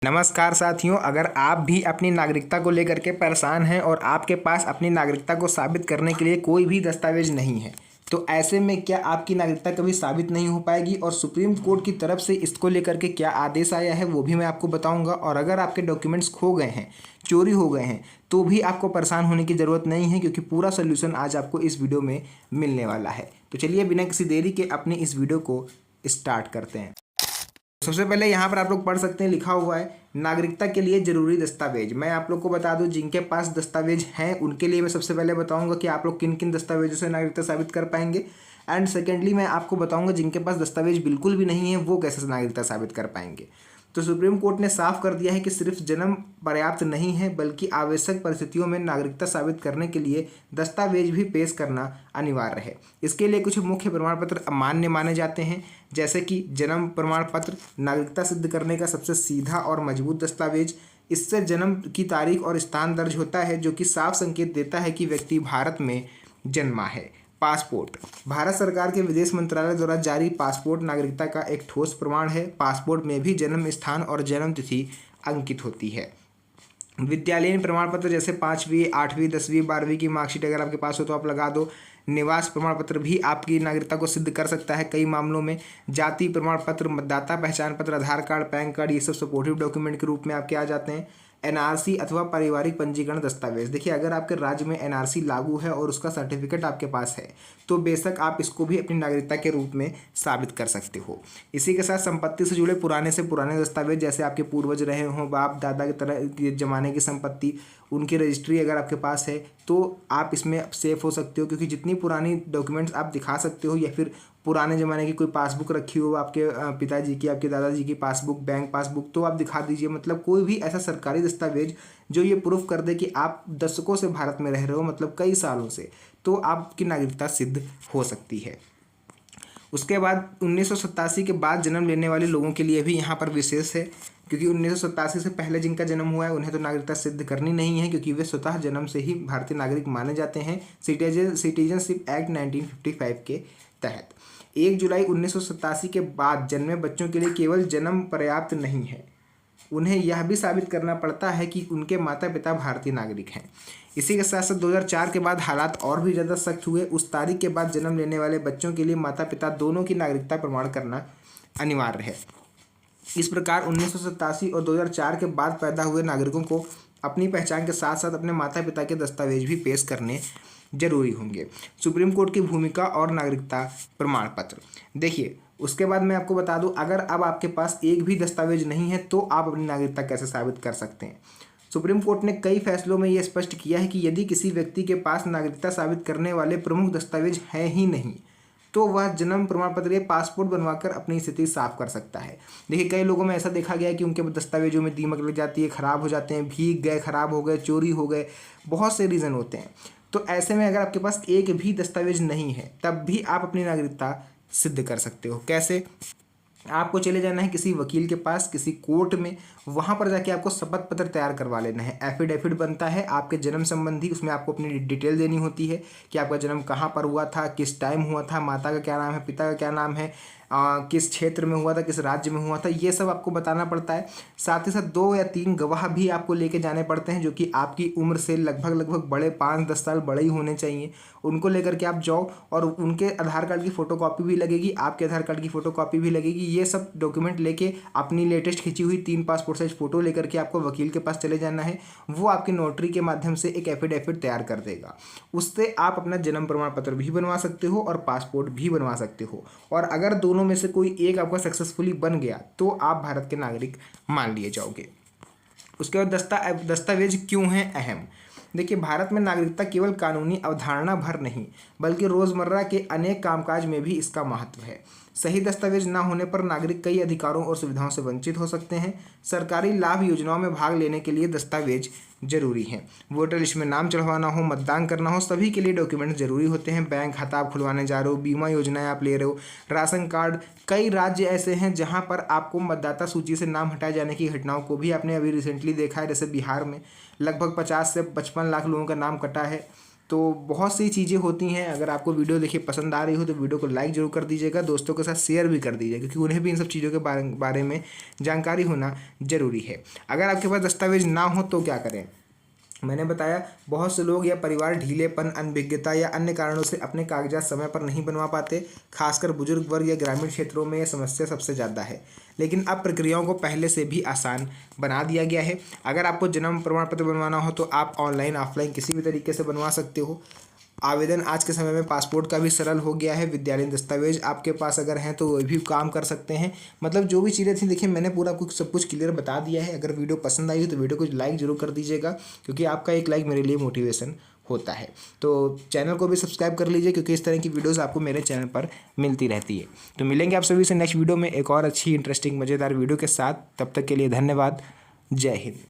नमस्कार साथियों, अगर आप भी अपनी नागरिकता को लेकर के परेशान हैं और आपके पास अपनी नागरिकता को साबित करने के लिए कोई भी दस्तावेज नहीं है, तो ऐसे में क्या आपकी नागरिकता कभी साबित नहीं हो पाएगी और सुप्रीम कोर्ट की तरफ से इसको लेकर के क्या आदेश आया है वो भी मैं आपको बताऊंगा। और अगर आपके डॉक्यूमेंट्स खो गए हैं, चोरी हो गए हैं, तो भी आपको परेशान होने की ज़रूरत नहीं है, क्योंकि पूरा सोल्यूशन आज आपको इस वीडियो में मिलने वाला है। तो चलिए बिना किसी देरी के अपनी इस वीडियो को स्टार्ट करते हैं। सबसे पहले यहाँ पर आप लोग पढ़ सकते हैं, लिखा हुआ है नागरिकता के लिए जरूरी दस्तावेज। मैं आप लोग को बता दूं, जिनके पास दस्तावेज हैं उनके लिए मैं सबसे पहले बताऊंगा कि आप लोग किन किन दस्तावेजों से नागरिकता साबित कर पाएंगे। एंड सेकेंडली मैं आपको बताऊंगा जिनके पास दस्तावेज बिल्कुल भी नहीं है वो कैसे नागरिकता साबित कर पाएंगे। तो सुप्रीम कोर्ट ने साफ कर दिया है कि सिर्फ जन्म पर्याप्त नहीं है, बल्कि आवश्यक परिस्थितियों में नागरिकता साबित करने के लिए दस्तावेज भी पेश करना अनिवार्य है। इसके लिए कुछ मुख्य प्रमाण पत्र मान्य माने जाते हैं, जैसे कि जन्म प्रमाण पत्र नागरिकता सिद्ध करने का सबसे सीधा और मजबूत दस्तावेज। इससे जन्म की तारीख और स्थान दर्ज होता है, जो कि साफ संकेत देता है कि व्यक्ति भारत में जन्मा है। पासपोर्ट भारत सरकार के विदेश मंत्रालय द्वारा जारी पासपोर्ट नागरिकता का एक ठोस प्रमाण है। पासपोर्ट में भी जन्म स्थान और जन्म तिथि अंकित होती है। विद्यालयीन प्रमाण पत्र जैसे 5वीं 8वीं 10वीं 12वीं की मार्कशीट अगर आपके पास हो तो आप लगा दो। निवास प्रमाण पत्र भी आपकी नागरिकता को सिद्ध कर सकता है कई मामलों में। जाति प्रमाण पत्र, मतदाता पहचान पत्र, आधार कार्ड, पैन कार्ड, ये सब सपोर्टिव डॉक्यूमेंट के रूप में आपके आ जाते हैं। एनआरसी अथवा पारिवारिक पंजीकरण दस्तावेज, देखिए अगर आपके राज्य में एनआरसी लागू है और उसका सर्टिफिकेट आपके पास है तो बेशक आप इसको भी अपनी नागरिकता के रूप में साबित कर सकते हो। इसी के साथ संपत्ति से जुड़े पुराने से पुराने दस्तावेज, जैसे आपके पूर्वज रहे हों, बाप दादा की तरह के जमाने की संपत्ति, उनकी रजिस्ट्री अगर आपके पास है तो आप इसमें सेफ हो सकते हो, क्योंकि जितनी पुरानी डॉक्यूमेंट्स आप दिखा सकते हो, या फिर पुराने ज़माने की कोई पासबुक रखी हो आपके पिताजी की, आपके दादाजी की पासबुक, बैंक पासबुक, तो आप दिखा दीजिए। मतलब कोई भी ऐसा सरकारी दस्तावेज जो ये प्रूफ कर दे कि आप दशकों से भारत में रह रहे हो, मतलब कई सालों से, तो आपकी नागरिकता सिद्ध हो सकती है। उसके बाद 1987 के बाद जन्म लेने वाले लोगों के लिए भी यहाँ पर विशेष है, क्योंकि 1987 से पहले जिनका जन्म हुआ है उन्हें तो नागरिकता सिद्ध करनी नहीं है, क्योंकि वे स्वतः जन्म से ही भारतीय नागरिक माने जाते हैं सिटीजनशिप एक्ट 1955 के तहत। 1 जुलाई 1987 के बाद जन्मे बच्चों के लिए केवल जन्म पर्याप्त नहीं है, उन्हें यह भी साबित करना पड़ता है कि उनके माता पिता भारतीय नागरिक हैं। इसी के साथ साथ 2004 के बाद हालात और भी ज़्यादा सख्त हुए। उस तारीख के बाद जन्म लेने वाले बच्चों के लिए माता पिता दोनों की नागरिकता प्रमाण करना अनिवार्य है। इस प्रकार 1987 और 2004 के बाद पैदा हुए नागरिकों को अपनी पहचान के साथ साथ अपने माता पिता के दस्तावेज भी पेश करने जरूरी होंगे। सुप्रीम कोर्ट की भूमिका और नागरिकता प्रमाण पत्र, देखिए उसके बाद मैं आपको बता दूं, अगर अब आपके पास एक भी दस्तावेज नहीं है तो आप अपनी नागरिकता कैसे साबित कर सकते हैं। सुप्रीम कोर्ट ने कई फैसलों में यह स्पष्ट किया है कि यदि किसी व्यक्ति के पास नागरिकता साबित करने वाले प्रमुख दस्तावेज हैं ही नहीं तो वह जन्म प्रमाण पत्र या पासपोर्ट बनवाकर अपनी स्थिति साफ कर सकता है। देखिए कई लोगों में ऐसा देखा गया है कि उनके दस्तावेजों में दीमक लग जाती है, ख़राब हो जाते हैं, भीग गए, ख़राब हो गए, चोरी हो गए, बहुत से रीज़न होते हैं। तो ऐसे में अगर आपके पास एक भी दस्तावेज नहीं है तब भी आप अपनी नागरिकता सिद्ध कर सकते हो। कैसे? आपको चले जाना है किसी वकील के पास, किसी कोर्ट में, वहाँ पर जाके आपको शपथ पत्र तैयार करवा लेना है। एफिडेविट बनता है आपके जन्म संबंधी, उसमें आपको अपनी डिटेल देनी होती है कि आपका जन्म कहाँ पर हुआ था, किस टाइम हुआ था, माता का क्या नाम है, पिता का क्या नाम है, किस क्षेत्र में हुआ था, किस राज्य में हुआ था, ये सब आपको बताना पड़ता है। साथ ही साथ 2 या 3 गवाह भी आपको लेके जाने पड़ते हैं, जो कि आपकी उम्र से लगभग बड़े 5-10 साल बड़े ही होने चाहिए। उनको लेकर के आप जाओ और उनके आधार कार्ड की फ़ोटोकॉपी भी लगेगी, आपके आधार कार्ड की फ़ोटोकॉपी भी लगेगी। ये सब डॉक्यूमेंट लेके अपनी लेटेस्ट खींची हुई 3 पासपोर्ट साइज फ़ोटो लेकर के आपको वकील के पास चले जाना है। वो आपकी नोटरी के माध्यम से एक एफिडेविट तैयार कर देगा। उससे आप अपना जन्म प्रमाण पत्र भी बनवा सकते हो और पासपोर्ट भी बनवा सकते हो। और अगर दोनों में से कोई एक आपका सक्सेसफुली बन गया तो आप भारत के नागरिक मान लिए जाओगे। उसके बाद दस्तावेज क्यों हैं अहम। देखिए भारत में नागरिकता केवल कानूनी अवधारणा भर नहीं बल्कि रोज़मर्रा के अनेक कामकाज में भी इसका महत्व है। सही दस्तावेज न होने पर नागरिक कई अधिकारों और सुविधाओं से वंचित हो सकते हैं। सरकारी लाभ योजनाओं में भाग लेने के लिए दस्तावेज जरूरी हैं। वोटर लिस्ट में नाम चढ़वाना हो, मतदान करना हो, सभी के लिए डॉक्यूमेंट्स जरूरी होते हैं। बैंक खाता आप खुलवाने जा रहे हो, बीमा योजनाएं आप ले रहे हो, राशन कार्ड। कई राज्य ऐसे हैं जहां पर आपको मतदाता सूची से नाम हटाए जाने की घटनाओं को भी आपने अभी रिसेंटली देखा है। जैसे बिहार में लगभग 50 से 55 लाख लोगों का नाम कटा है। तो बहुत सी चीज़ें होती हैं। अगर आपको वीडियो देखिए पसंद आ रही हो तो वीडियो को लाइक जरूर कर दीजिएगा, दोस्तों के साथ शेयर भी कर दीजिएगा, क्योंकि उन्हें भी इन सब चीज़ों के बारे में जानकारी होना ज़रूरी है। अगर आपके पास दस्तावेज ना हो तो क्या करें? मैंने बताया बहुत से लोग या परिवार ढीलेपन, अनभिज्ञता या अन्य कारणों से अपने कागजात समय पर नहीं बनवा पाते। खासकर बुजुर्ग वर्ग या ग्रामीण क्षेत्रों में यह समस्या सबसे ज़्यादा है, लेकिन अब प्रक्रियाओं को पहले से भी आसान बना दिया गया है। अगर आपको जन्म प्रमाण पत्र बनवाना हो तो आप ऑनलाइन ऑफलाइन किसी भी तरीके से बनवा सकते हो। आवेदन आज के समय में पासपोर्ट का भी सरल हो गया है। विद्यालयीन दस्तावेज आपके पास अगर हैं तो वो भी काम कर सकते हैं। मतलब जो भी चीज़ें थी देखिए मैंने पूरा कुछ सब कुछ क्लियर बता दिया है। अगर वीडियो पसंद आई हो तो वीडियो को लाइक ज़रूर कर दीजिएगा, क्योंकि आपका एक लाइक मेरे लिए मोटिवेशन होता है। तो चैनल को भी सब्सक्राइब कर लीजिए, क्योंकि इस तरह की वीडियोस आपको मेरे चैनल पर मिलती रहती है। तो मिलेंगे आप सभी से नेक्स्ट वीडियो में एक और अच्छी इंटरेस्टिंग मज़ेदार वीडियो के साथ। तब तक के लिए धन्यवाद। जय हिंद।